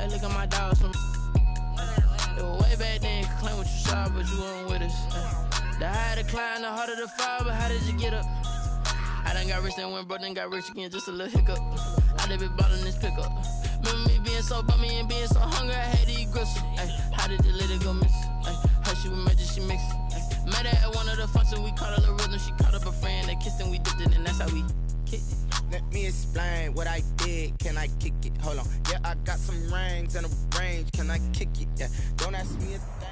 Hey, look at my dogs from. It was way back then, you could claim what you saw, but you weren't with us. The higher the climb, the harder the fall, but how did you get up? I done got rich, then went broke, then got rich again, just a little hiccup. I done been ballin' this pickup. Remember me being so bummy and being so hungry, I had to eat gristle. Ay, how did you let it go miss? Ay, her she was magic, she mixed. Met her at one of the functions, we caught a little rhythm. She caught up a friend, they kissed and we dipped it, and that's how we kicked it. Let me explain what I did. Can I kick it? Hold on. Yeah, I got some rings and a range. Can I kick it? Yeah. Don't ask me a thing.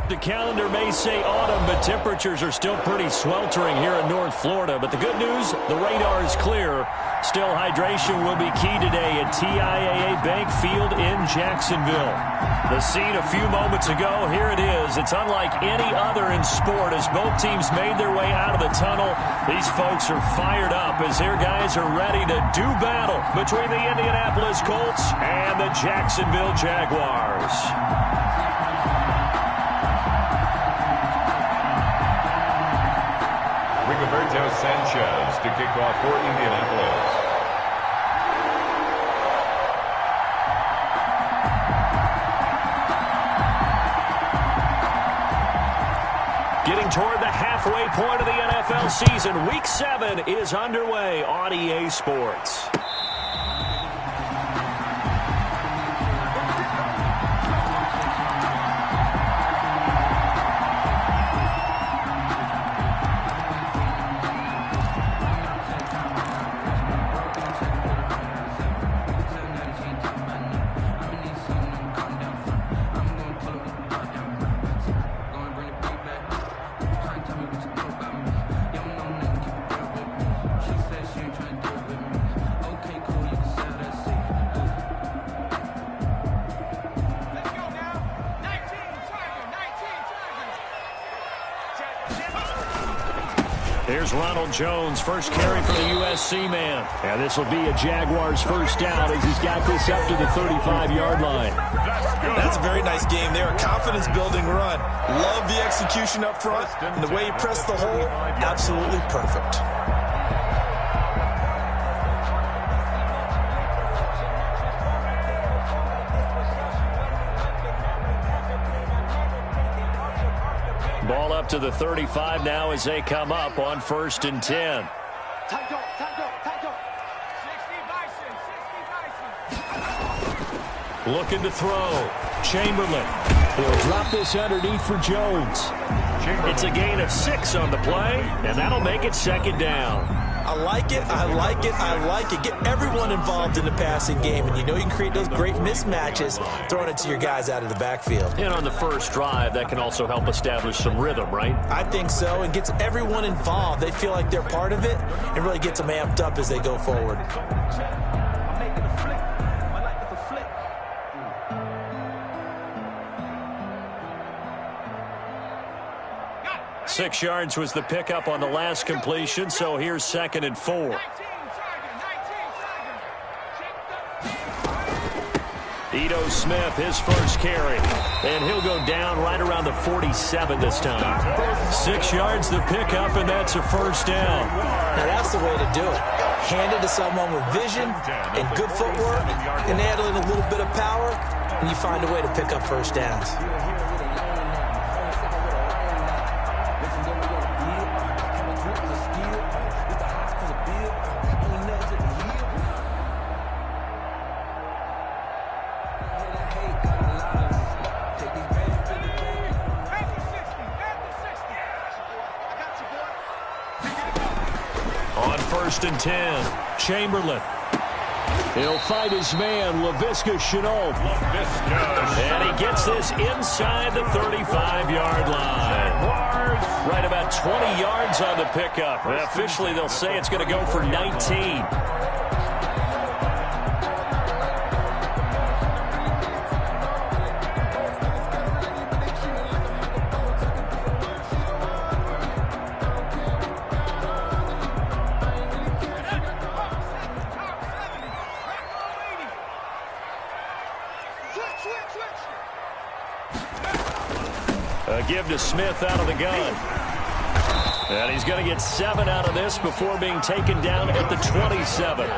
The calendar may say autumn, but temperatures are still pretty sweltering here in North Florida. But the good news, the radar is clear. Still, hydration will be key today at TIAA Bank Field in Jacksonville. The scene a few moments ago, here it is. It's unlike any other in sport as both teams made their way out of the tunnel. These folks are fired up as their guys are ready to do battle between the Indianapolis Colts and the Jacksonville Jaguars. Rigoberto Sanchez to kick off for Indianapolis. Getting toward the halfway point of the NFL season, Week 7 is underway on EA Sports. Here's Ronald Jones, first carry for the USC man. And this will be a Jaguars first down as he's got this up to the 35-yard line. That's a very nice game there. A confidence-building run. Love the execution up front. And the way he pressed the hole, absolutely perfect. Ball up to the 35 now as they come up on 1st and 10. Looking to throw. Chamberlain. He'll drop this underneath for Jones. It's a gain of 6 on the play, and that'll make it 2nd down. I like it, I like it, I like it. Get everyone involved in the passing game, and you know you can create those great mismatches throwing it to your guys out of the backfield. And on the first drive, that can also help establish some rhythm, right? I think so, and gets everyone involved. They feel like they're part of it, and really gets them amped up as they go forward. 6 yards was the pickup on the last completion, so here's 2nd and 4. Ito Smith, his first carry. And he'll go down right around the 47 this time. 6 yards the pickup, and that's a first down. Now that's the way to do it. Hand it to someone with vision and good footwork, and add in a little bit of power, and you find a way to pick up first downs. On 1st and 10, Chamberlain. He'll fight his man, Laviska Shenault. And he gets this inside the 35-yard line. Right about 20 yards on the pickup. And officially, they'll say it's going to go for 19. A give to Smith out of the gun. And he's going to get 7 out of this before being taken down at the 27.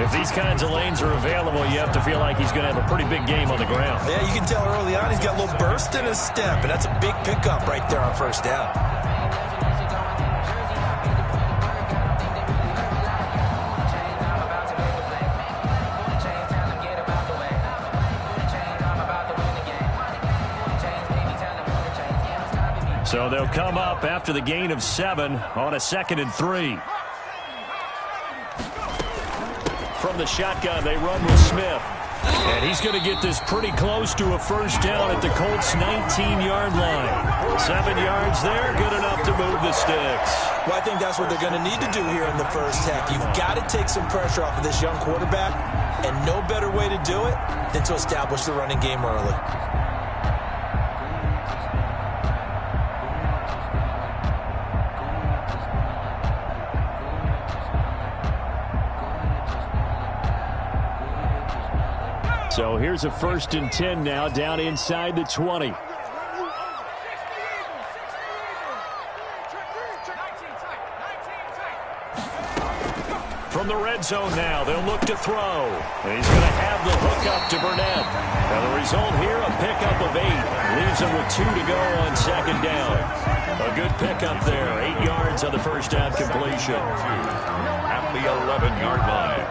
If these kinds of lanes are available, you have to feel like he's going to have a pretty big game on the ground. Yeah, you can tell early on he's got a little burst in his step, and that's a big pickup right there on first down. So they'll come up after the gain of 7 on a 2nd and 3. From the shotgun, they run with Smith. And he's going to get this pretty close to a first down at the Colts' 19-yard line. 7 yards there, good enough to move the sticks. Well, I think that's what they're going to need to do here in the first half. You've got to take some pressure off of this young quarterback, and no better way to do it than to establish the running game early. So here's a 1st and 10 now, down inside the 20. From the red zone now, they'll look to throw. And he's going to have the hook up to Burnett. Now the result here, a pickup of 8. Leaves him with 2 to go on 2nd down. A good pickup there, 8 yards on the first down completion. At the 11-yard line.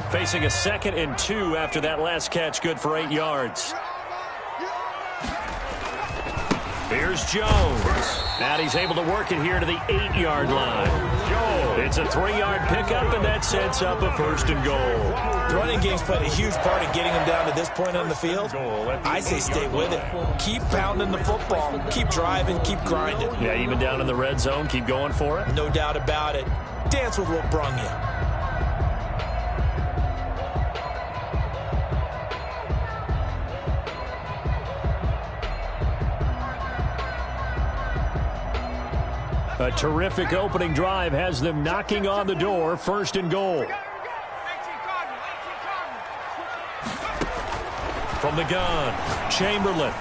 Facing a 2nd and 2 after that last catch, good for 8 yards. Here's Jones. And he's able to work it here to the 8-yard line. It's a 3-yard pickup, and that sets up a 1st and goal. The running game's played a huge part in getting him down to this point on the field. I say stay with it. Keep pounding the football. Keep driving. Keep grinding. Yeah, even down in the red zone, keep going for it. No doubt about it. Dance with what brung you. A terrific opening drive has them knocking on the door. 1st and goal. From the gun, Chamberlain.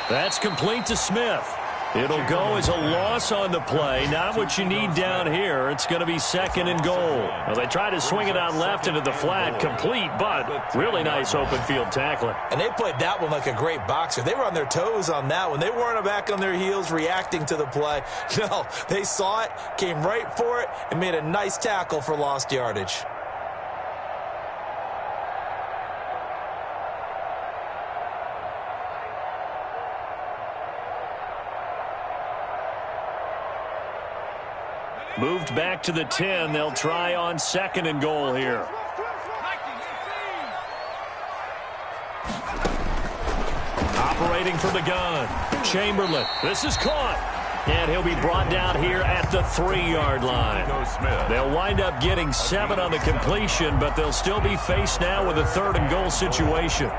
That's complete to Smith. It'll go as a loss on the play. Not what you need down here. It's going to be 2nd and goal. Well, they try to swing it out left into the flat. Complete, but really nice open field tackling. And they played that one like a great boxer. They were on their toes on that one. They weren't back on their heels reacting to the play. No, they saw it, came right for it, and made a nice tackle for lost yardage. Moved back to the 10. They'll try on 2nd and goal here. Operating from the gun, Chamberlain. This is caught. And he'll be brought down here at the 3-yard line. They'll wind up getting 7 on the completion, but they'll still be faced now with a 3rd and goal situation.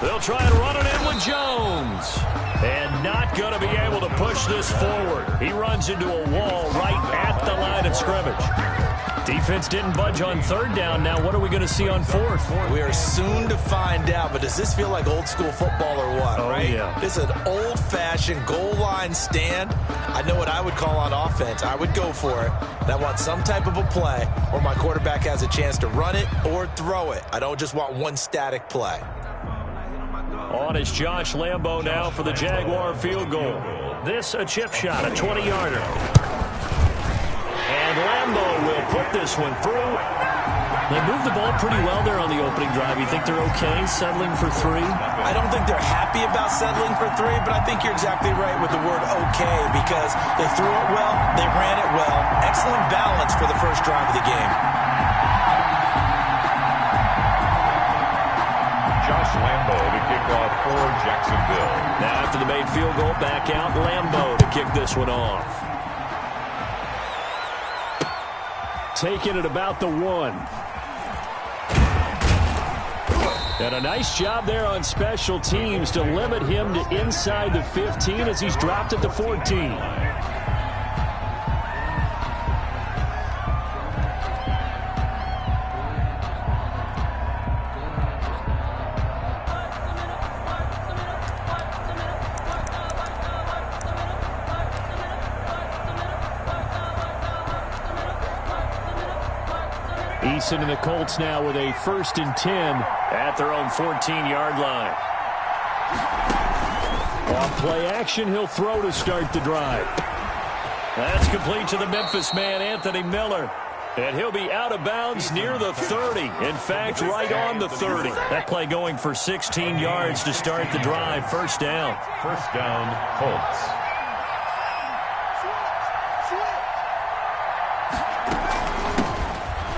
They'll try and run it in with Jones. And not going to be able to push this forward. He runs into a wall right at the line of scrimmage. Defense didn't budge on 3rd down. Now what are we going to see on 4th? We are soon to find out, but does this feel like old school football or what, right? Yeah. This is an old-fashioned goal line stand. I know what I would call on offense. I would go for it. And I want some type of a play where my quarterback has a chance to run it or throw it. I don't just want one static play. On is Josh Lambo now for the Jaguar field goal. This a chip shot, a 20-yarder. And Lambo will put this one through. They moved the ball pretty well there on the opening drive. You think they're okay settling for 3? I don't think they're happy about settling for 3, but I think you're exactly right with the word okay because they threw it well, they ran it well. Excellent balance for the first drive of the game. Josh Lambo to kick off for Jacksonville. Now after the made field goal, back out Lambo to kick this one off. Taking it about the 1. And a nice job there on special teams to limit him to inside the 15 as he's dropped at the 14. Eason and the Colts now with a 1st and 10 at their own 14-yard line. On play action, he'll throw to start the drive. That's complete to the Memphis man, Anthony Miller. And he'll be out of bounds near the 30. In fact, right on the 30. That play going for 16 yards to start the drive. First down. First down, Colts.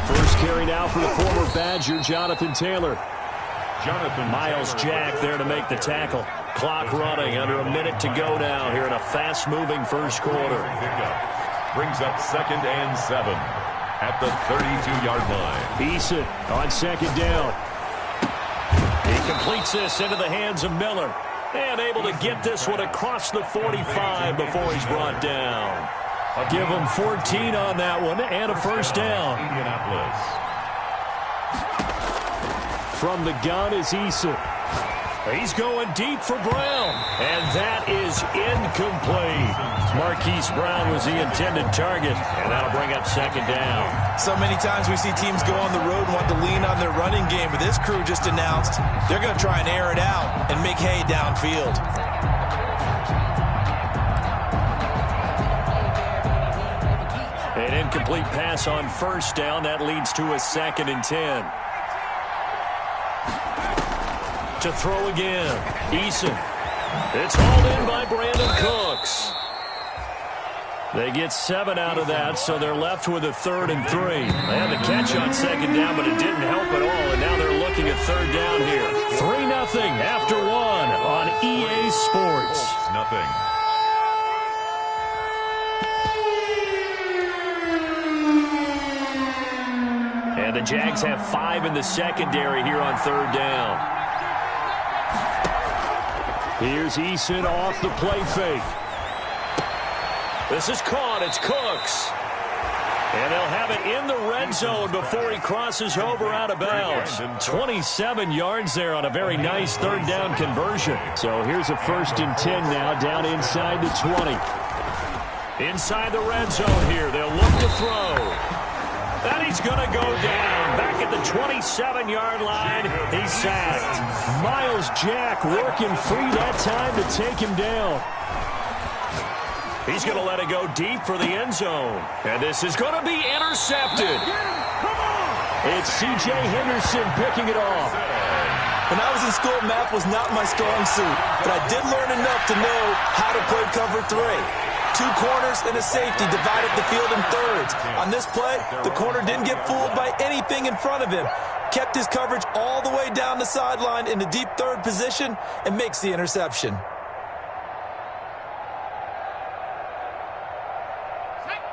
First carry now for the former Badger, Jonathan Taylor. Miles Jack there to make the tackle. Clock running, under a minute to go now here in a fast-moving first quarter. Brings up 2nd and 7 at the 32-yard line. Eason on 2nd down. He completes this into the hands of Miller. And able to get this one across the 45 before he's brought down. Give him 14 on that one and a first down. Indianapolis. From the gun is Eason. He's going deep for Brown. And that is incomplete. Marquise Brown was the intended target. And that'll bring up 2nd down. So many times we see teams go on the road and want to lean on their running game. But this crew just announced they're going to try and air it out and make hay downfield. An incomplete pass on first down. That leads to a 2nd and 10. To throw again. Eason. It's hauled in by Brandon Cooks. They get 7 out of that, so they're left with a 3rd and 3. They had the catch on 2nd down, but it didn't help at all, and now they're looking at 3rd down here. 3-0 after 1 on EA Sports. Nothing. And the Jags have 5 in the secondary here on 3rd down. Here's Eason off the play fake. This is caught. It's Cooks. And they'll have it in the red zone before he crosses over out of bounds. 27 yards there on a very nice 3rd down conversion. So here's a 1st and 10 now down inside the 20. Inside the red zone here. They'll look to throw. And he's going to go down. Back at the 27-yard line, he's sacked. Miles Jack working free that time to take him down. He's going to let it go deep for the end zone. And this is going to be intercepted. It's C.J. Henderson picking it off. When I was in school, math was not my strong suit. But I did learn enough to know how to play cover 3. 2 corners and a safety divided the field in thirds. On this play, the corner didn't get fooled by anything in front of him. Kept his coverage all the way down the sideline in the deep 3rd position and makes the interception.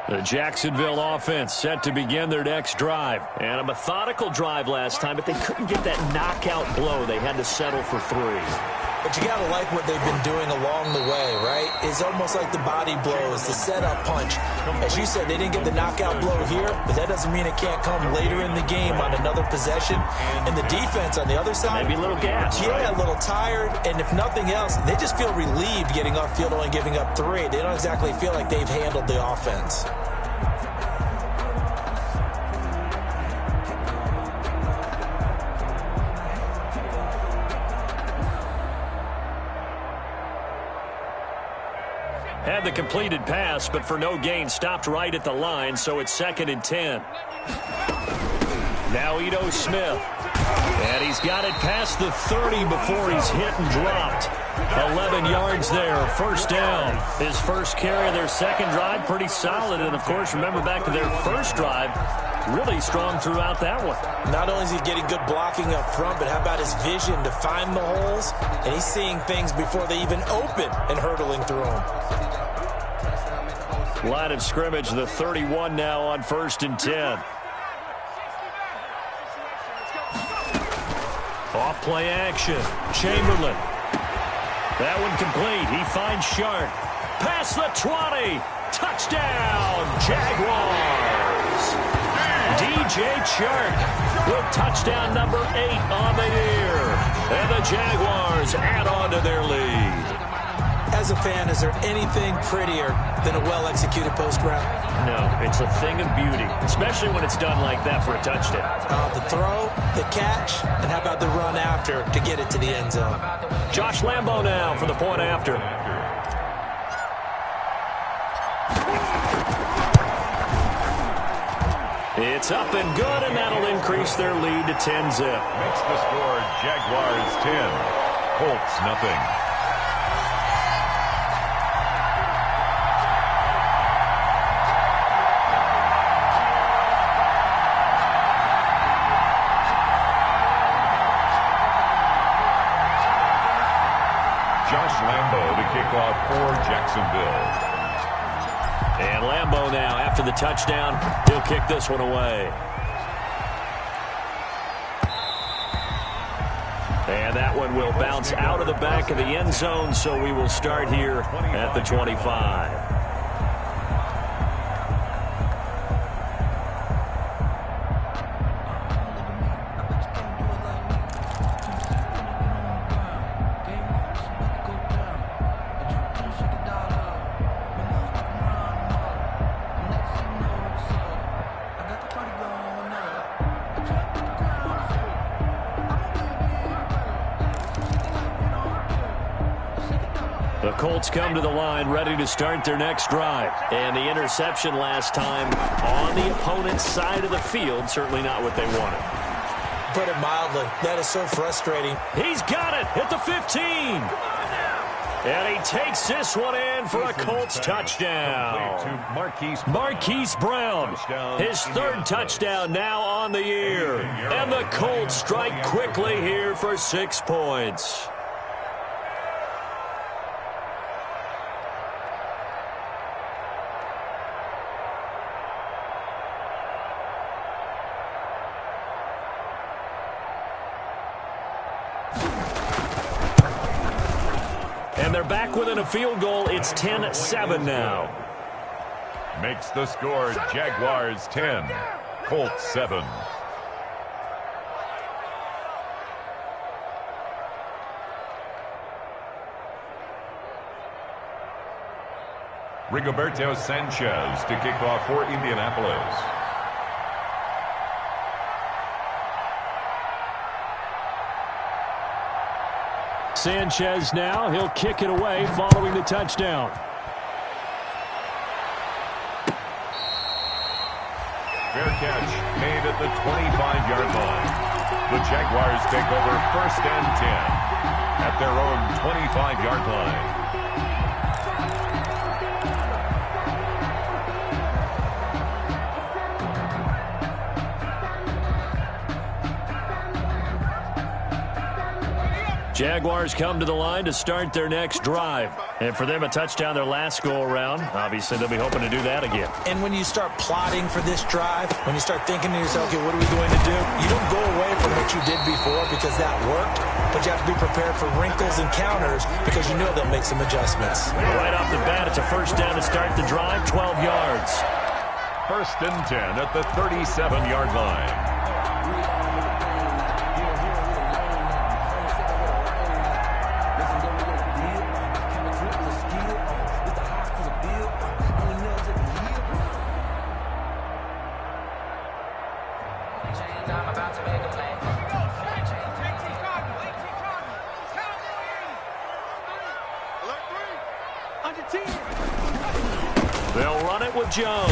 The Jacksonville offense set to begin their next drive. And a methodical drive last time, but they couldn't get that knockout blow. They had to settle for 3. But you got to like what they've been doing along the way, right? It's almost like the body blows, the setup punch. As you said, they didn't get the knockout blow here, but that doesn't mean it can't come later in the game on another possession. And the defense on the other side, maybe a little gas, yeah, right? A little tired. And if nothing else, they just feel relieved getting off field only giving up 3. They don't exactly feel like they've handled the offense. Had the completed pass, but for no gain, stopped right at the line, so it's 2nd and 10. Now Ito Smith. And he's got it past the 30 before he's hit and dropped. 11 yards there, first down. His first carry of their second drive, pretty solid. And, of course, remember back to their first drive, really strong throughout that one. Not only is he getting good blocking up front, but how about his vision to find the holes? And he's seeing things before they even open and hurdling through them. Line of scrimmage, the 31 now on 1st and 10. Off play action. Chamberlain. That one complete. He finds Shark. Past the 20. Touchdown, Jaguars. DJ Chark with touchdown number 8 on the year. And the Jaguars add on to their lead. As a fan, is there anything prettier than a well-executed post route? No, it's a thing of beauty, especially when it's done like that for a touchdown. The throw, the catch, and how about the run after to get it to the end zone? Josh Lambo now for the point after. It's up and good, and that'll increase their lead to 10-zip. Makes the score Jaguars 10, Colts nothing. Josh Lambo to kick off for Jacksonville. And Lambo now, after the touchdown, he'll kick this one away. And that one will bounce out of the back of the end zone, so we will start here at the 25. The Colts come to the line ready to start their next drive. And the interception last time on the opponent's side of the field, certainly not what they wanted. Put it mildly, that is so frustrating. He's got it at the 15. And he takes this one in for a Colts touchdown. Marquise Brown, his 3rd touchdown now on the year. And the Colts strike quickly here for 6 points. And they're back within a field goal. It's 10-7 now. Makes the score Jaguars 10, Colts 7. Rigoberto Sanchez to kick off for Indianapolis. Sanchez now, he'll kick it away following the touchdown. Fair catch made at the 25-yard line. The Jaguars take over 1st and 10 at their own 25-yard line. Jaguars come to the line to start their next drive. And for them, a touchdown their last go-around. Obviously, they'll be hoping to do that again. And when you start plotting for this drive, when you start thinking to yourself, okay, what are we going to do? You don't go away from what you did before because that worked, but you have to be prepared for wrinkles and counters because you know they'll make some adjustments. Right off the bat, it's a 1st down to start the drive, 12 yards. 1st and 10 at the 37-yard line. They'll run it Jones.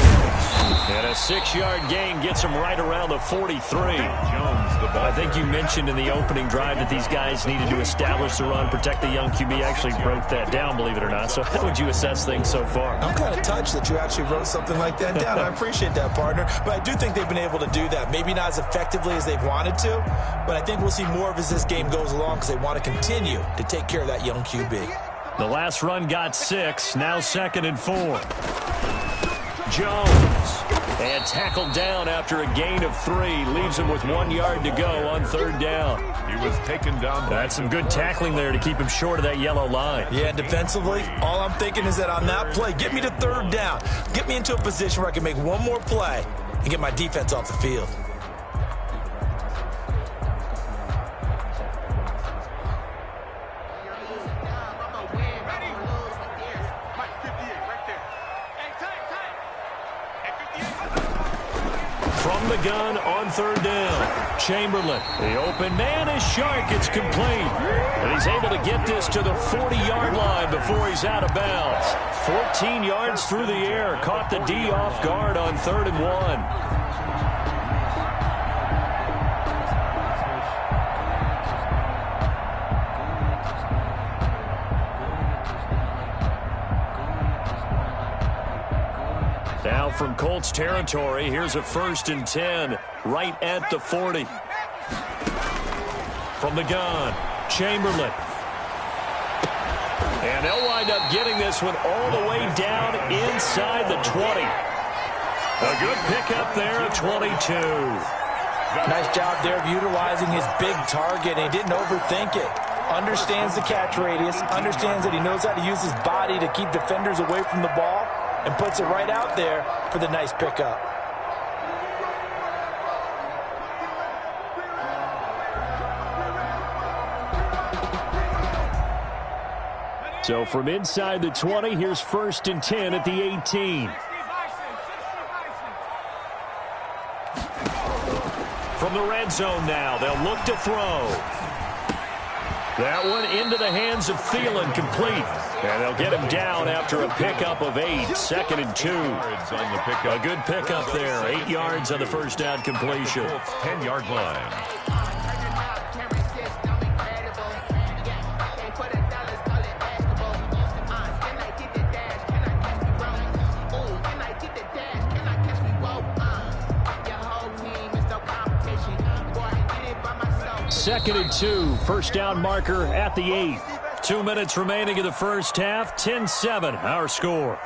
And a 6-yard gain gets him right around the 43. Jones, the the ball. I think you mentioned in the opening drive that these guys needed to establish the run, protect the young QB. Actually broke that down, believe it or not. So how would you assess things so far? I'm kind of touched that you actually wrote something like that down. I appreciate that, partner. But I do think they've been able to do that. Maybe not as effectively as they've wanted to, but I think we'll see more of as this game goes along because they want to continue to take care of that young QB. The last run got 6. Now 2nd and 4. Jones. And tackled down after a gain of 3. Leaves him with 1 yard to go on 3rd down. He was taken down. That's some good tackling there to keep him short of that yellow line. Yeah, defensively, all I'm thinking is that on that play, get me to 3rd down. Get me into a position where I can make one more play and get my defense off the field. From the gun on 3rd down. Chamberlain. The open man is Shark. It's complete. And he's able to get this to the 40-yard line before he's out of bounds. 14 yards through the air. Caught the D off guard on 3rd and 1. Now from Colts territory, here's a 1st and 10, right at the 40. From the gun, Chamberlain. And they'll wind up getting this one all the way down inside the 20. A good pickup there at 22. Nice job there of utilizing his big target, and he didn't overthink it. Understands the catch radius, understands that he knows how to use his body to keep defenders away from the ball, and puts it right out there for the nice pickup. So from inside the 20, here's 1st and 10 at the 18. From the red zone now, they'll look to throw. That one into the hands of Thielen, complete. And they'll get him down after a pickup of 8. 2nd and 2. A good pickup there. 8 yards on the 1st down completion. 10-yard line. Second and 2. 1st down marker at the 8. 2 minutes remaining in the 1st half. 10-7, our score.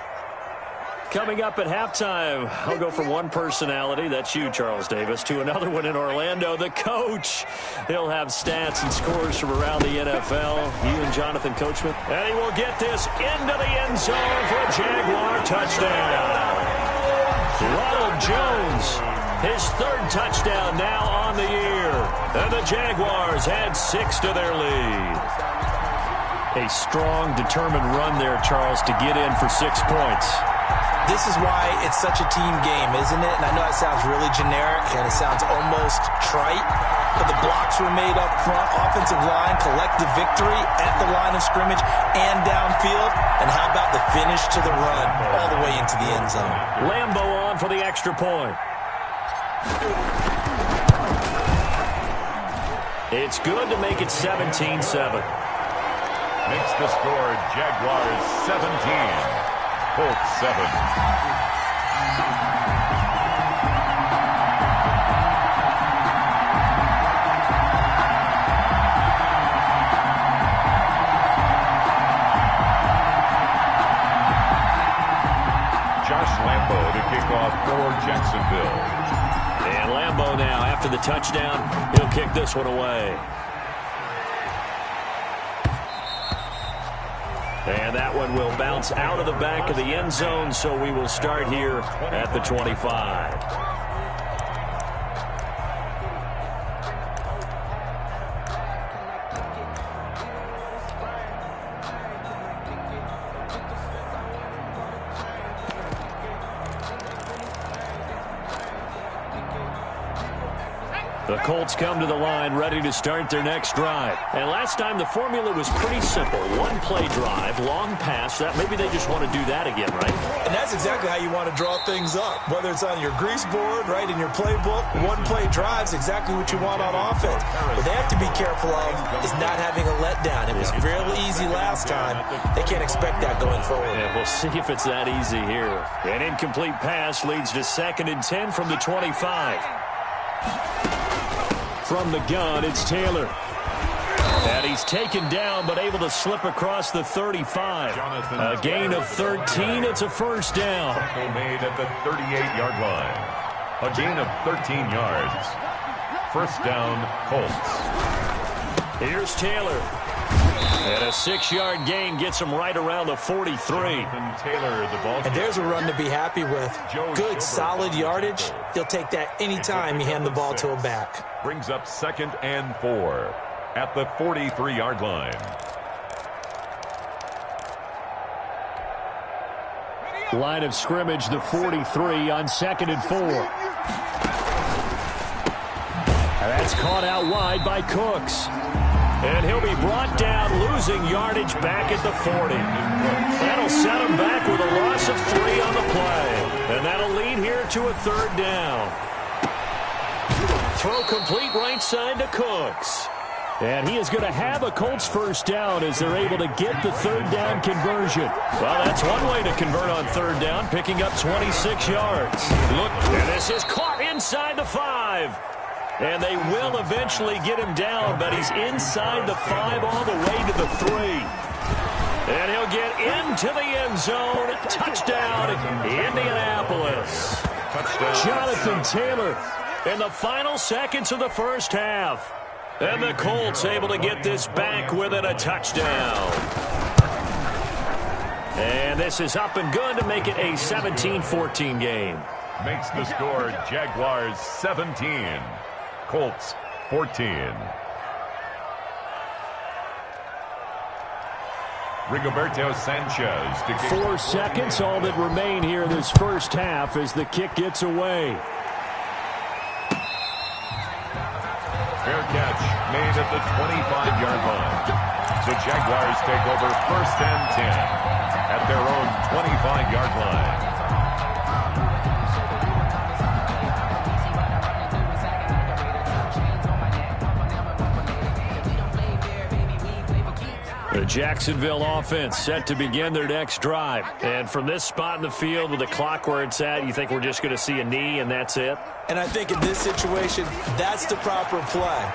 Coming up at halftime, I'll go from one personality, that's you, Charles Davis, to another one in Orlando, the coach. He'll have stats and scores from around the NFL. You and Jonathan Coachman. And he will get this into the end zone for a Jaguar touchdown. Ronald Jones, his 3rd touchdown now on the year. And the Jaguars add 6 to their lead. A strong, determined run there, Charles, to get in for 6 points. This is why it's such a team game, isn't it? And I know it sounds really generic and it sounds almost trite, but the blocks were made up front, offensive line, collective victory at the line of scrimmage and downfield. And how about the finish to the run all the way into the end zone? Lambo on for the extra point. It's good to make it 17-7. Makes the score Jaguars 17, Colts 7. Josh Lambo to kick off for Jacksonville. And Lambo now, after the touchdown, he'll kick this one away. And that one will bounce out of the back of the end zone, so we will start here at the 25. The Colts come to the line ready to start their next drive. And last time the formula was pretty simple. One play drive, long pass. That maybe they just want to do that again, right? And that's exactly how you want to draw things up. Whether it's on your grease board, right, in your playbook, one play drive's exactly what you want on offense. What they have to be careful of is not having a letdown. It was real easy last time. They can't expect that going forward. Yeah, we'll see if it's that easy here. An incomplete pass leads to 2nd and 10 from the 25. From the gun, it's Taylor. And he's taken down, but able to slip across the 35. A gain of 13. It's a first down. Tackle made at the 38-yard line. A gain of 13 yards. First down, Colts. Here's Taylor. And a 6-yard gain gets him right around the 43. And there's a run to be happy with. Good, solid yardage. He'll take that anytime you hand the ball to a back. Brings up 2nd and 4 at the 43-yard line. Line of scrimmage, the 43 on 2nd and 4. And that's caught out wide by Cooks. And he'll be brought down, losing yardage back at the 40. That'll set him back with a loss of 3 on the play. And that'll lead here to a 3rd down. Throw complete right side to Cooks. And he is going to have a Colts first down as they're able to get the 3rd down conversion. Well, that's one way to convert on 3rd down, picking up 26 yards. Look, and this is caught inside the 5. And they will eventually get him down, but he's inside the 5 all the way to the 3. And he'll get into the end zone. Touchdown, Indianapolis. Touchdown. Jonathan Taylor in the final seconds of the first half. And the Colts able to get this back within a touchdown. And this is up and good to make it a 17-14 game. Makes the score Jaguars 17. Colts 14. Rigoberto Sanchez to kick. 4 seconds, all that remain here in this first half as the kick gets away. Fair catch made at the 25-yard line. The Jaguars take over 1st and 10 at their own 25-yard line. The Jacksonville offense set to begin their next drive. And from this spot in the field with the clock where it's at, you think we're just going to see a knee and that's it? And I think in this situation, that's the proper play.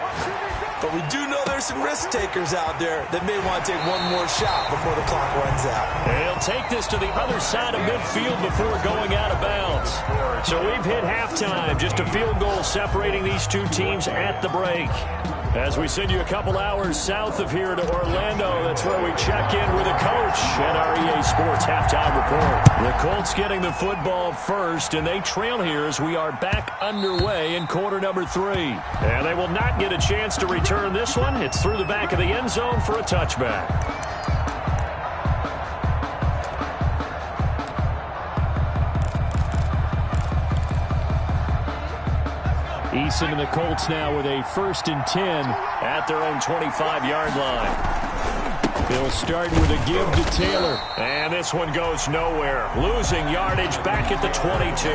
But we do know there's some risk takers out there that may want to take one more shot before the clock runs out. And he'll take this to the other side of midfield before going out of bounds. So we've hit halftime, just a field goal separating these two teams at the break. As we send you a couple hours south of here to Orlando, that's where we check in with the coach at our EA Sports Halftime Report. The Colts getting the football first, and they trail here as we are back underway in quarter number 3. And they will not get a chance to return this one. It's through the back of the end zone for a touchback. Eason and the Colts now with a 1st and 10 at their own 25-yard line. They'll start with a give to Taylor. And this one goes nowhere. Losing yardage back at the 22.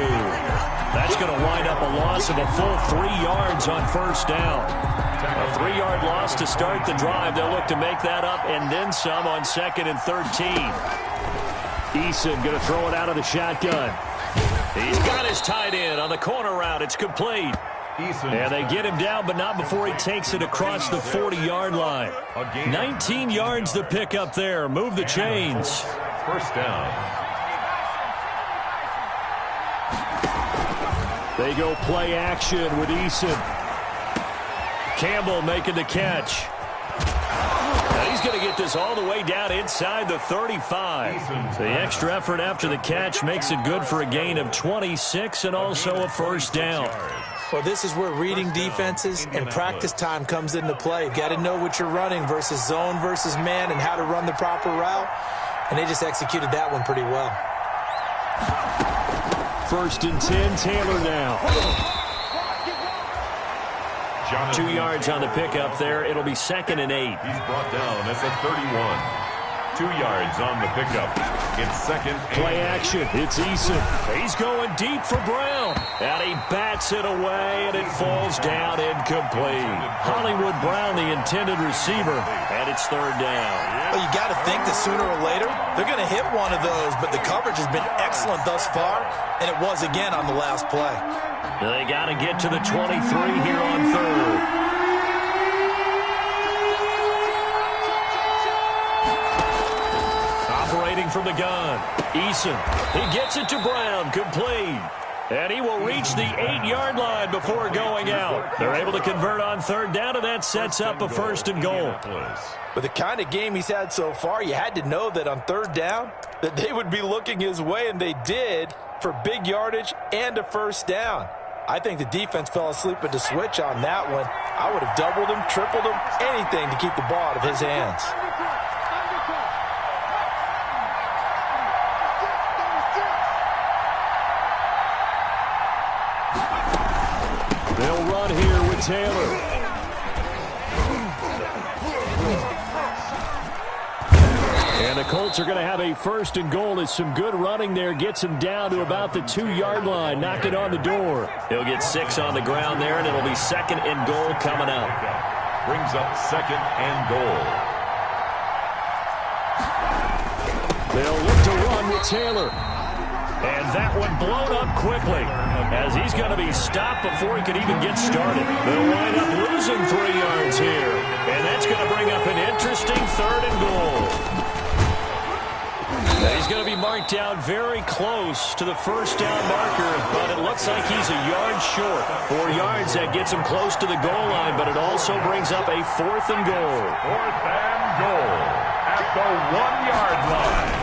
That's going to wind up a loss of a full 3 yards on 1st down. A 3-yard loss to start the drive. They'll look to make that up and then some on 2nd and 13. Eason going to throw it out of the shotgun. He's got his tight end on the corner route. It's complete. And they get him down, but not before he takes it across the 40-yard line. 19 yards to pick up there. Move the chains. First down. They go play action with Eason. Campbell making the catch. Now he's going to get this all the way down inside the 35. The extra effort after the catch makes it good for a gain of 26 and also a 1st down. Well, this is where reading defenses and practice time comes into play. Got to know what you're running versus zone versus man and how to run the proper route. And they just executed that one pretty well. 1st and 10, Taylor now. 2 yards on the pickup there. It'll be 2nd and 8. He's brought down at the 31. 2 yards on the pickup. It's 2nd and Play action. It's Eason. He's going deep for Brown. And he bats it away, and it falls down incomplete. Hollywood Brown, the intended receiver, and it's 3rd down. Well, you got to think that sooner or later they're going to hit one of those, but the coverage has been excellent thus far, and it was again on the last play. They got to get to the 23 here on 3rd. Operating from the gun, Eason. He gets it to Brown, complete. And he will reach the 8-yard line before going out. They're able to convert on 3rd down, and that sets up a 1st and goal. With the kind of game he's had so far, you had to know that on 3rd down that they would be looking his way, and they did, for big yardage and a 1st down. I think the defense fell asleep at the switch on that one. I would have doubled him, tripled him, anything to keep the ball out of his hands. They'll run here with Taylor. And the Colts are going to have a 1st and goal. As some good running there gets him down to about the 2-yard line. Knock it on the door. He'll get 6 on the ground there, and it'll be 2nd and goal coming up. Brings up 2nd and goal. They'll look to run with Taylor. And that one blown up quickly, as he's going to be stopped before he could even get started. They'll wind up losing 3 yards here. And that's going to bring up an interesting 3rd and goal. Now he's going to be marked down very close to the 1st down marker, but it looks like he's a yard short. 4 yards, that gets him close to the goal line, but it also brings up a 4th and goal. 4th and goal at the 1-yard line.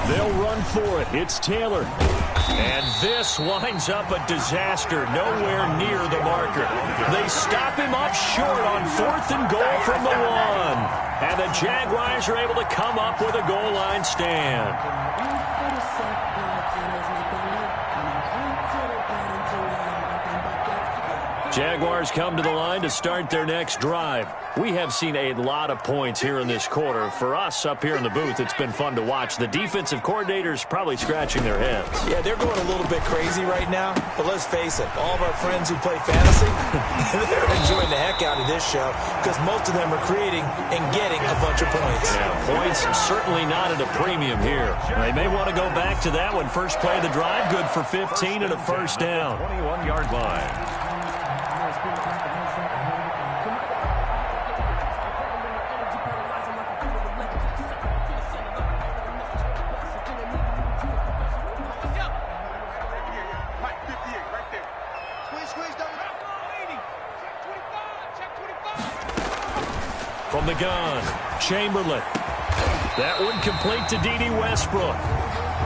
They'll run for it. It's Taylor. And this winds up a disaster, nowhere near the marker. They stop him up short on 4th and goal from the 1. And the Jaguars are able to come up with a goal line stand. Jaguars come to the line to start their next drive. We have seen a lot of points here in this quarter. For us up here in the booth, it's been fun to watch. The defensive coordinators probably scratching their heads. Yeah, they're going a little bit crazy right now, but let's face it, all of our friends who play fantasy, they're enjoying the heck out of this show because most of them are creating and getting a bunch of points. Yeah, points certainly not at a premium here. They may want to go back to that one. First play of the drive, good for 15 and a 1st down. 21-yard line. From the gun, Chamberlain. That one complete to D.D. Westbrook.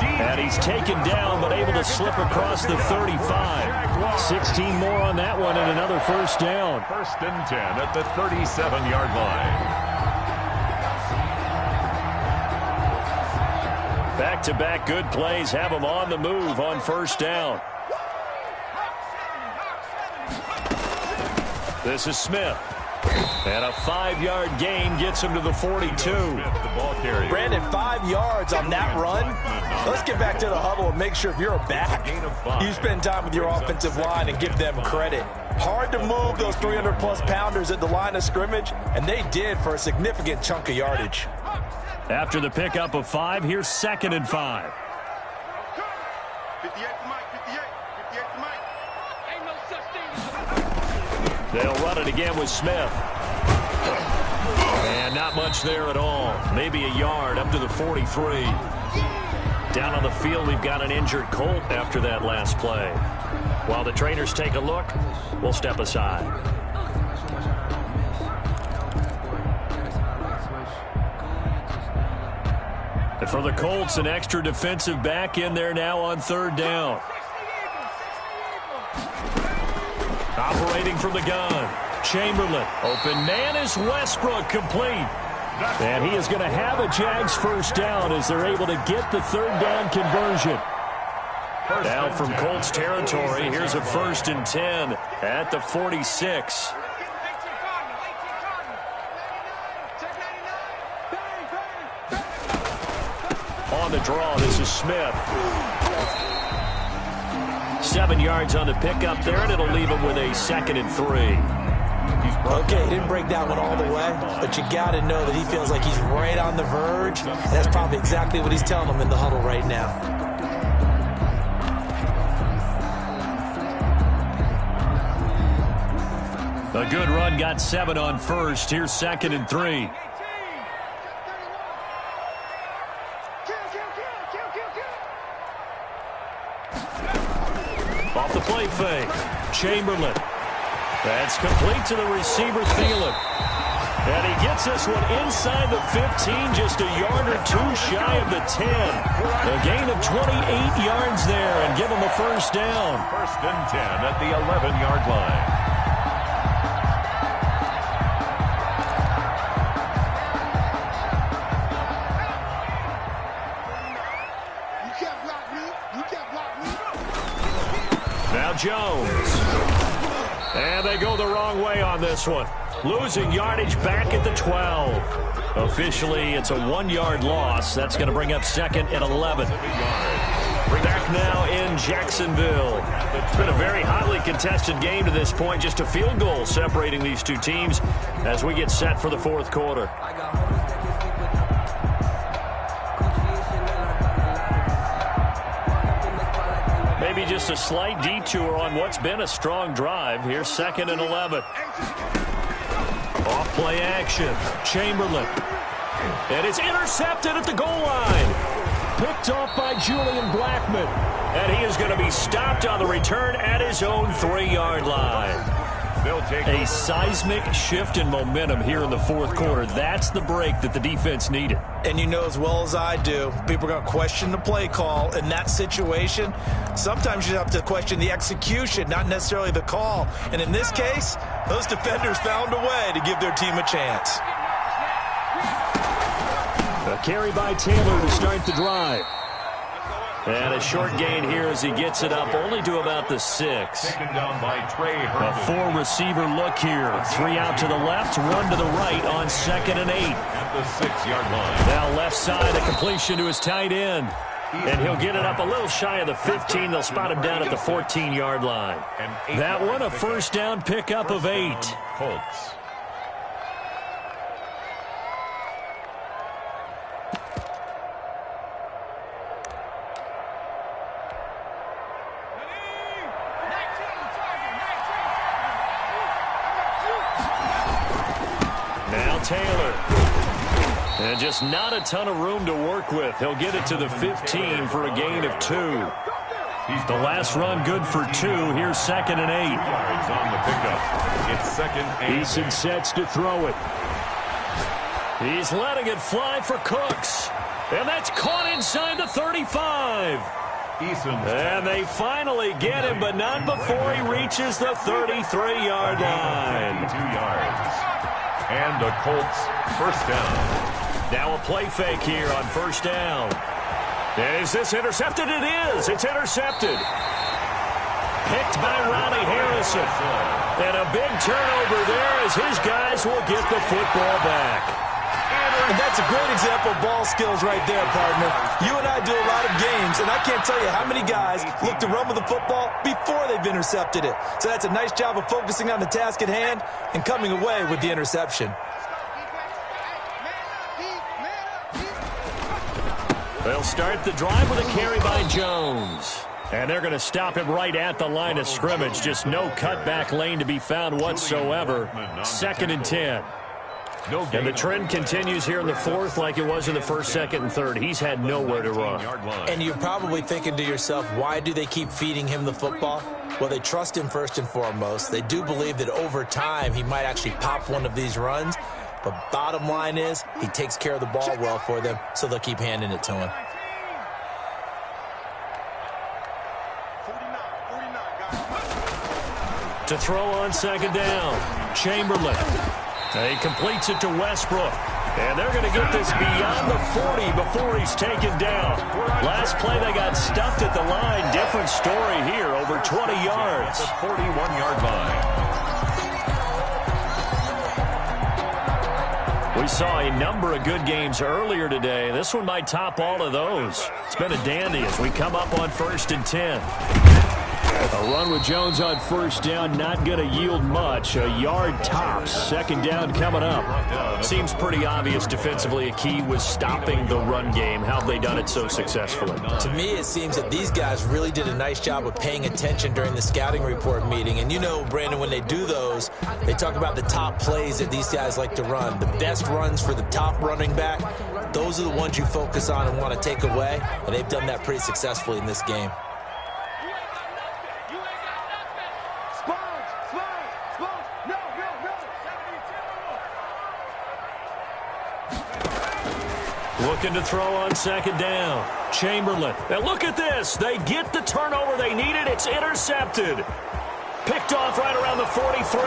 And he's taken down, but able to slip across the 35. 16 more on that one and another 1st down. 1st and 10 at the 37-yard line. Back-to-back good plays have him on the move on 1st down. This is Smith. And a 5-yard gain gets him to the 42. Brandon, 5 yards on that run. Let's get back to the huddle and make sure if you're a back, you spend time with your offensive line and give them credit. Hard to move those 300-plus pounders at the line of scrimmage, and they did for a significant chunk of yardage. After the pickup of 5, here's 2nd and 5. 58 to Mike, 58 to Mike. Ain't no such thing. They'll run it again with Smith. And not much there at all. Maybe a yard up to the 43. Down on the field, we've got an injured Colt after that last play. While the trainers take a look, we'll step aside. And for the Colts, an extra defensive back in there now on 3rd down. Operating from the gun, Chamberlain. Open man is Westbrook, complete. And he is going to have a Jags 1st down as they're able to get the 3rd down conversion. Now from Colts territory, here's a 1st and 10 at the 46. On the draw, this is Smith. 7 yards on the pickup there, and it'll leave him with a 2nd and 3. Okay, he didn't break that one all the way, but you got to know that he feels like he's right on the verge. And that's probably exactly what he's telling them in the huddle right now. A good run, got 7 on first. Here's 2nd and 3. Off the play fake. Chamberlain. That's complete to the receiver, Thielen. And he gets this one inside the 15, just a yard or 2 shy of the 10. A gain of 28 yards there and give him a first down. 1st and 10 at the 11-yard line. Now Jones. And they go the wrong way on this one. Losing yardage back at the 12. Officially, it's a 1-yard loss. That's going to bring up 2nd and 11. Back now in Jacksonville. It's been a very hotly contested game to this point. Just a field goal separating these two teams as we get set for the 4th quarter. Maybe just a slight detour on what's been a strong drive. Here's 2nd and 11. Off play action. Chamberlain. And it's intercepted at the goal line. Picked off by Julian Blackmon. And he is going to be stopped on the return at his own 3-yard line. A seismic shift in momentum here in the 4th quarter. That's the break that the defense needed. And you know as well as I do, people are going to question the play call in that situation. Sometimes you have to question the execution, not necessarily the call. And in this case, those defenders found a way to give their team a chance. A carry by Taylor to start the drive. And a short gain here as he gets it up only to about the 6. Taken down by Trey A Herndon. 4-receiver look here. 3 out to the left, 1 to the right on 2nd and 8. At the 6-yard line. Now left side, a completion to his tight end. And he'll get it up a little shy of the 15. They'll spot him down at the 14-yard line. That one, a first down pickup of 8. Colts. Taylor. And just not a ton of room to work with. He'll get it to the 15 for a gain of 2. The last run good for 2. Here's 2nd and 8. Yards on the pickup. It's 2nd and 8. Eason sets to throw it. He's letting it fly for Cooks. And that's caught inside the 35. And they finally get him, but not before he reaches the 33-yard line. 2 yards. And the Colts first down. Now a play fake here on first down. And is this intercepted? It is. It's intercepted. Picked by Ronnie Harrison. And a big turnover there as his guys will get the football back. And that's a great example of ball skills right there, partner. You and I do a lot of games, and I can't tell you how many guys look to run with the football before they've intercepted it. So that's a nice job of focusing on the task at hand and coming away with the interception. They'll start the drive with a carry by Jones. And they're going to stop him right at the line of scrimmage. Just no cutback lane to be found whatsoever. 2nd and 10. And the trend continues here in the 4th like it was in the 1st, 2nd, and 3rd. He's had nowhere to run. And you're probably thinking to yourself, why do they keep feeding him the football? Well, they trust him first and foremost. They do believe that over time he might actually pop one of these runs. But bottom line is he takes care of the ball well for them, so they'll keep handing it to him. To throw on 2nd down, Chamberlain. He completes it to Westbrook. And they're going to get this beyond the 40 before he's taken down. Last play, they got stuffed at the line. Different story here, over 20 yards. The 41-yard line. We saw a number of good games earlier today. This one might top all of those. It's been a dandy as we come up on 1st and 10. A run with Jones on 1st down, not going to yield much. A yard tops. 2nd down coming up. Seems pretty obvious defensively a key was stopping the run game. How have they done it so successfully? To me, it seems that these guys really did a nice job of paying attention during the scouting report meeting. And you know, Brandon, when they do those, they talk about the top plays that these guys like to run. The best runs for the top running back, those are the ones you focus on and want to take away. And they've done that pretty successfully in this game. Looking to throw on 2nd down. Chamberlain. Now look at this. They get the turnover they needed. It's intercepted. Picked off right around the 43.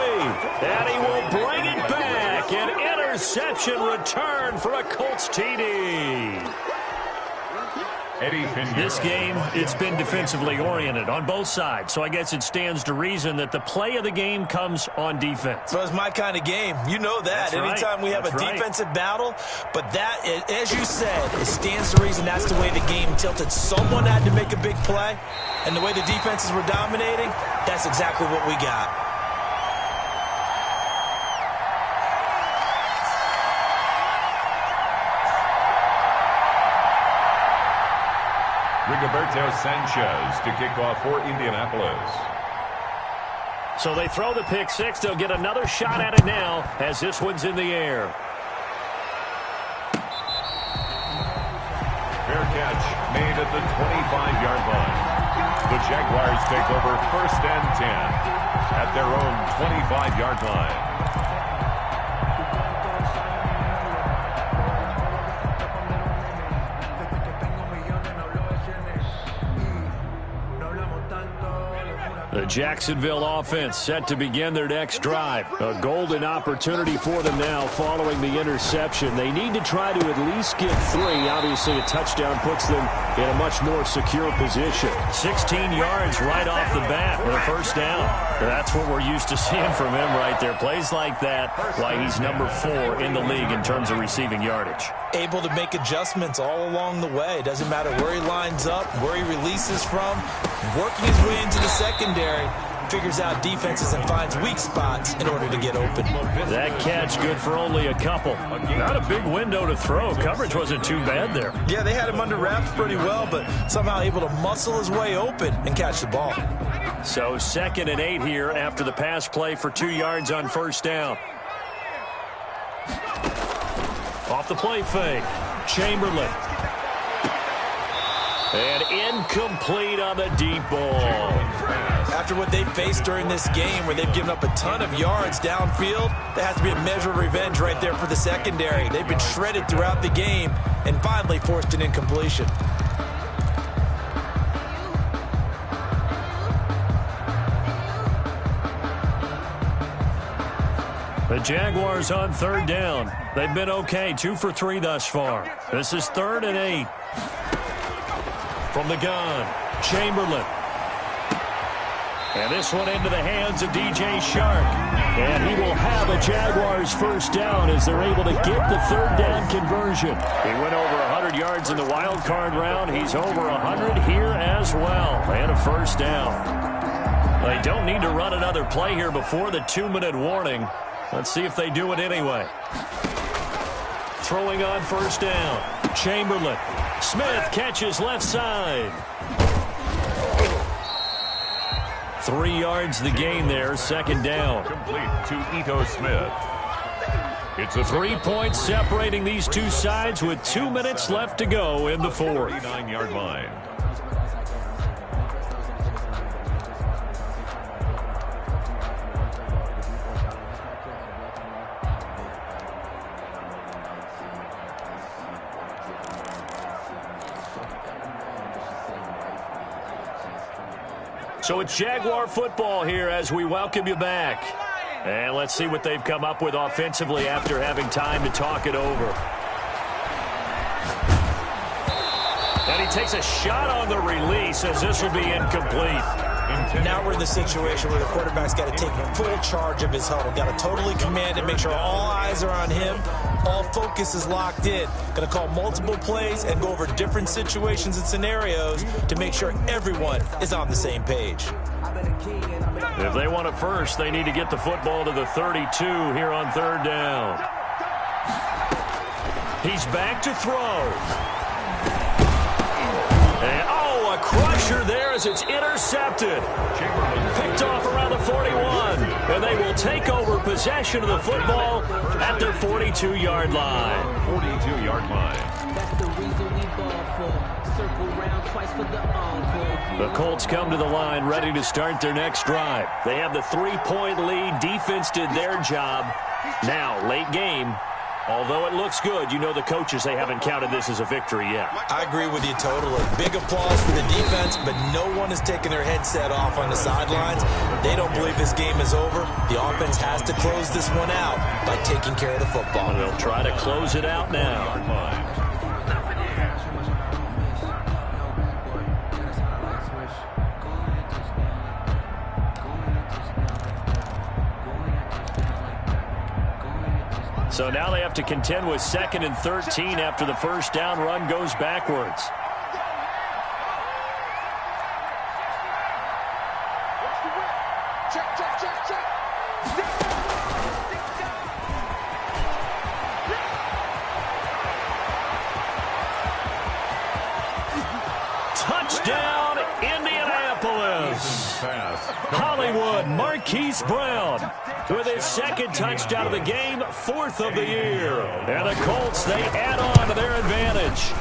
And he will bring it back. An interception return for a Colts TD. This game, it's been defensively oriented on both sides, so I guess it stands to reason that the play of the game comes on defense. So it's my kind of game. You know that. Anytime we have a defensive battle, but that, as you said, it stands to reason that's the way the game tilted. Someone had to make a big play, and the way the defenses were dominating, that's exactly what we got. Rigoberto Sanchez to kick off for Indianapolis. So they throw the pick six. They'll get another shot at it now as this one's in the air. Fair catch made at the 25-yard line. The Jaguars take over 1st and 10 at their own 25-yard line. The Jacksonville offense set to begin their next drive. A golden opportunity for them now following the interception. They need to try to at least get 3. Obviously, a touchdown puts them in a much more secure position. 16 yards right off the bat with a 1st down. That's what we're used to seeing from him right there. Plays like that, why he's number 4 in the league in terms of receiving yardage. Able to make adjustments all along the way. Doesn't matter where he lines up, where he releases from. Working his way into the secondary, figures out defenses and finds weak spots in order to get open. That catch good for only a couple. Not a big window to throw. Coverage wasn't too bad there. Yeah, they had him under wraps pretty well, but somehow able to muscle his way open and catch the ball. So 2nd and 8 here after the pass play for 2 yards on 1st down. Off the play fake. Chamberlain. And incomplete on the deep ball. After what they've faced during this game where they've given up a ton of yards downfield, there has to be a measure of revenge right there for the secondary. They've been shredded throughout the game and finally forced an incompletion. The Jaguars on 3rd down. They've been okay, 2 for 3 thus far. This is 3rd and 8. From the gun, Chamberlain. And this one into the hands of DJ Shark. And he will have a Jaguars 1st down as they're able to get the 3rd down conversion. He went over 100 yards in the wild card round. He's over 100 here as well. And a 1st down. They don't need to run another play here before the 2-minute warning. Let's see if they do it anyway. Throwing on 1st down. Chamberlain. Smith catches left side. 3 yards the gain there, 2nd down. Complete to Ito Smith. It's a 3 points separating these two sides with 2 minutes left to go in the 4th. 49-yard line. So it's Jaguar football here as we welcome you back. And let's see what they've come up with offensively after having time to talk it over. And he takes a shot on the release as this will be incomplete. Now we're in the situation where the quarterback's got to take full charge of his huddle. Got to totally command it, make sure all eyes are on him. All focus is locked in. Going to call multiple plays and go over different situations and scenarios to make sure everyone is on the same page. If they want it first, they need to get the football to the 32 here on third down. He's back to throw. And, a crusher there as it's intercepted. Picked off around the 41. And they will take over possession of the football at their 42-yard line. 42-yard line. That's the reason we ball for. Circle round twice for the encore. The Colts come to the line ready to start their next drive. They have the 3-point lead. Defense did their job. Now, late game. Although it looks good, you know the coaches, they haven't counted this as a victory yet. I agree with you totally. Big applause for the defense, but no one is taking their headset off on the sidelines. They don't believe this game is over. The offense has to close this one out by taking care of the football. And they'll try to close it out now. So now they have to contend with 2nd and 13 after the first down run goes backwards. Touchdown, Indianapolis. Hollywood, Marquise Brown with his 2nd touchdown of the game, 4th of the year. And the Colts, they add on to their advantage.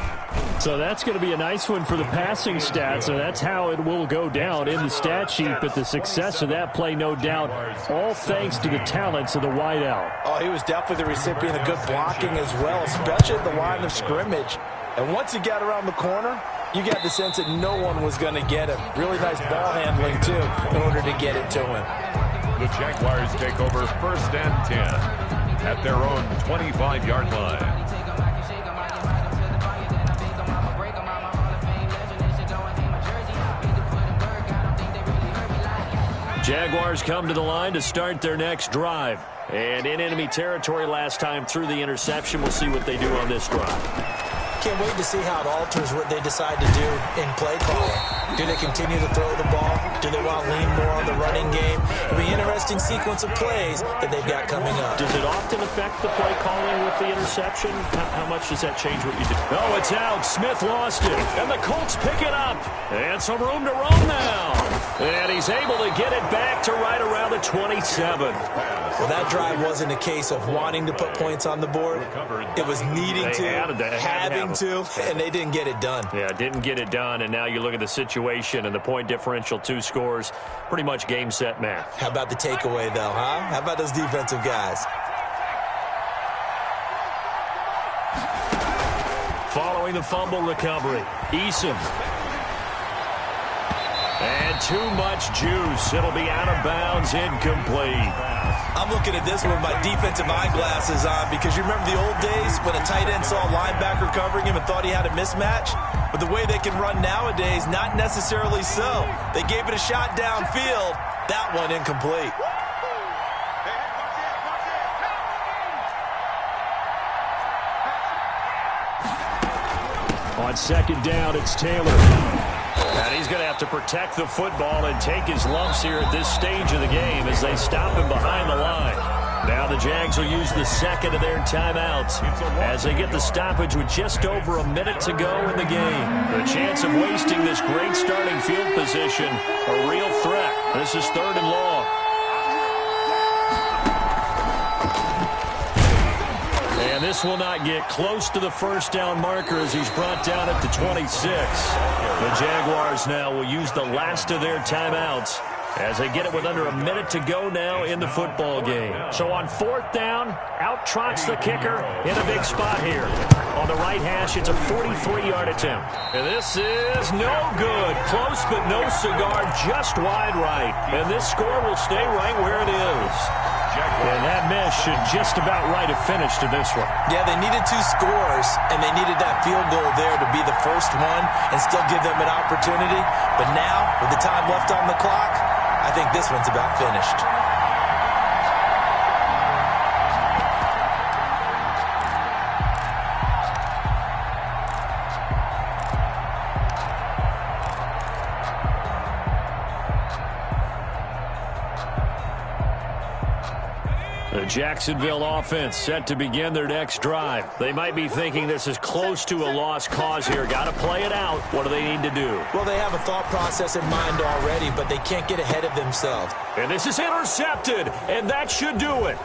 So that's going to be a nice one for the passing stats, and that's how it will go down in the stat sheet. But the success of that play, no doubt, all thanks to the talents of the wideout. Oh, he was definitely the recipient of good blocking as well, especially at the line of scrimmage. And once he got around the corner, you got the sense that no one was going to get him. Really nice ball handling, too, in order to get it to him. The Jaguars take over 1st and 10 at their own 25-yard line. Jaguars come to the line to start their next drive. And in enemy territory last time through the interception. We'll see what they do on this drive. Can't wait to see how it alters what they decide to do in play calling. Do they continue to throw the ball? Do they want to lean more on the running game? It'll be an interesting sequence of plays that they've got coming up. Does it often affect the play calling with the interception? How much does that change what you do? Oh, it's out. Smith lost it. And the Colts pick it up. And some room to roam now. And he's able to get it back to right around the 27. Well, that drive wasn't a case of wanting to put points on the board. It was needing to, having to, and they didn't get it done. Yeah, didn't get it done, and now you look at the situation and the point differential, 2 scores, pretty much game, set, match. How about the takeaway, though, huh? How about those defensive guys? Following the fumble recovery, Eason. And too much juice. It'll be out of bounds, incomplete. I'm looking at this with my defensive eyeglasses on because you remember the old days when a tight end saw a linebacker covering him and thought he had a mismatch? But the way they can run nowadays, not necessarily so. They gave it a shot downfield. That one incomplete. On 2nd down, it's Taylor. And he's going to have to protect the football and take his lumps here at this stage of the game as they stop him behind the line. Now the Jags will use the 2nd of their timeouts as they get the stoppage with just over a minute to go in the game. The chance of wasting this great starting field position, a real threat. This is 3rd and long. And this will not get close to the first down marker as he's brought down at the 26. The Jaguars now will use the last of their timeouts as they get it with under a minute to go now in the football game. So on 4th down, out trots the kicker in a big spot here. On the right hash, it's a 43-yard attempt. And this is no good. Close but no cigar, just wide right. And this score will stay right where it is. And that miss should just about right a finish to this one. Yeah, they needed 2 scores, and they needed that field goal there to be the first one and still give them an opportunity. But now, with the time left on the clock, I think this one's about finished. The Jacksonville offense set to begin their next drive. They might be thinking this is close to a lost cause here. Got to play it out. What do they need to do? Well, they have a thought process in mind already, but they can't get ahead of themselves. And this is intercepted, and that should do it.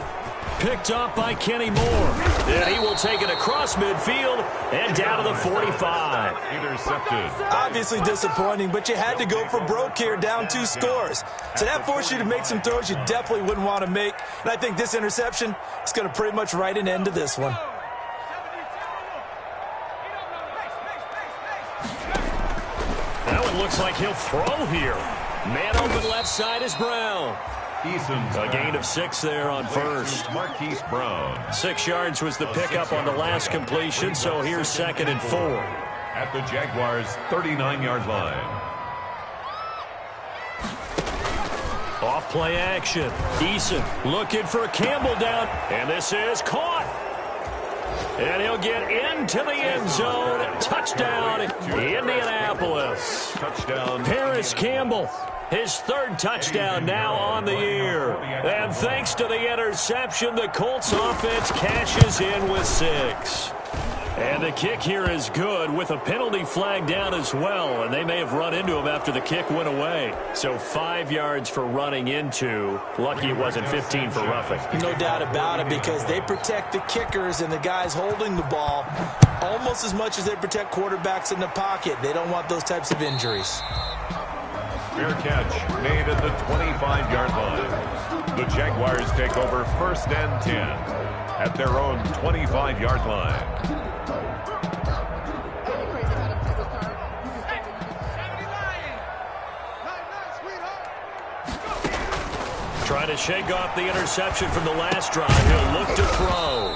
Picked up by Kenny Moore. And he will take it across midfield and down to the 45. Intercepted. Obviously disappointing, but you had to go for broke here, down 2 scores. So that forced you to make some throws you definitely wouldn't want to make. And I think this interception is going to pretty much write an end to this one. That one looks like he'll throw here. Man open left side is Brown. A gain of 6 there on first. Marquise Brown. 6 yards was the pickup on the last completion, so here's 2nd and 4. At the Jaguars' 39-yard line. Off play action. Eason looking for Campbell down, and this is caught. And he'll get into the end zone. Touchdown, Indianapolis. Touchdown. Paris Campbell. His 3rd touchdown now on the year. And thanks to the interception, the Colts offense cashes in with 6. And the kick here is good with a penalty flag down as well. And they may have run into him after the kick went away. So 5 yards for running into. Lucky it wasn't 15 for roughing. No doubt about it, because they protect the kickers and the guys holding the ball almost as much as they protect quarterbacks in the pocket. They don't want those types of injuries. Fair catch made at the 25-yard line. The Jaguars take over 1st and 10 at their own 25-yard line. Trying to shake off the interception from the last drive. He'll look to throw.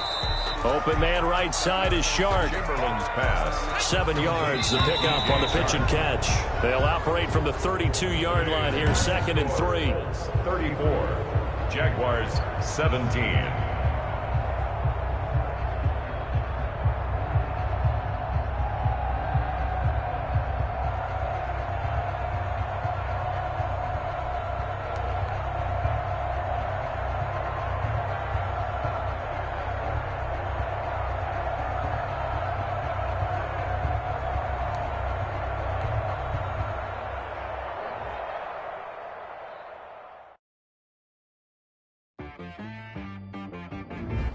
Open man right side is Shark. Chamberlain's pass. 7 yards, the pickup on the pitch and catch. They'll operate from the 32-yard line here, 2nd and 3. 34. Jaguars 17.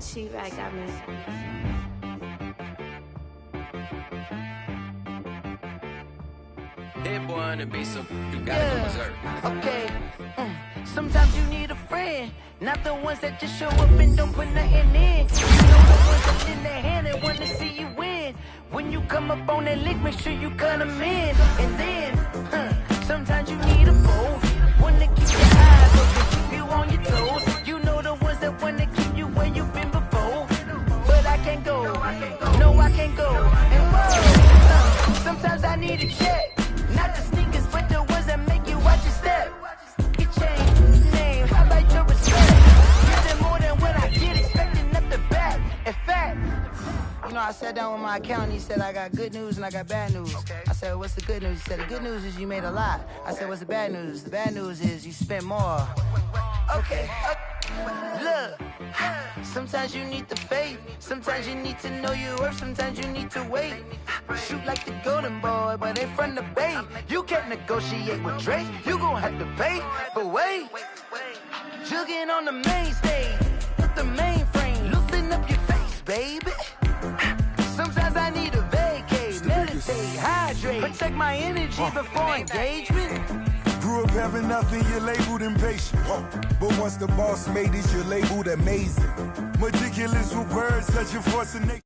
She right got me. That boy on the beat, so you gotta go berserk. Okay. Sometimes you need a friend, not the ones that just show up and don't put nothing in. You know the ones that in their hand and wanna see you win. When you come up on that lick, make sure you cut them in. And then, sometimes you need a both. One to keep your eyes open, keep you on your toes. You know the ones that wanna keep you where you've been before. But I can't go, no I can't go. And whoa, sometimes I need a check. Not the sneakers, but the ones that make you watch your step. Get changed, name, highlight your respect. Give them more than what I get, expecting up the back. In fact, you know, I sat down with my accountant, he said I got good news and I got bad news. I said, what's the good news? He said, the good news is you made a lot. I said, what's the bad news? The bad news is you spent more. Okay, look, sometimes you need the faith, sometimes you need to know your worth, sometimes you need to wait. Shoot like the golden boy, but ain't from the bay. You can't negotiate with Drake, you gon' have to pay. But wait, jugging on the main stage, with the mainframe, loosen up your face, baby. Sometimes I need a vacate, meditate, hydrate, protect my energy before engagement. Grew up having nothing, you're labeled impatient. But once the boss made it, you're labeled amazing. Meticulous with words, such a force of nature.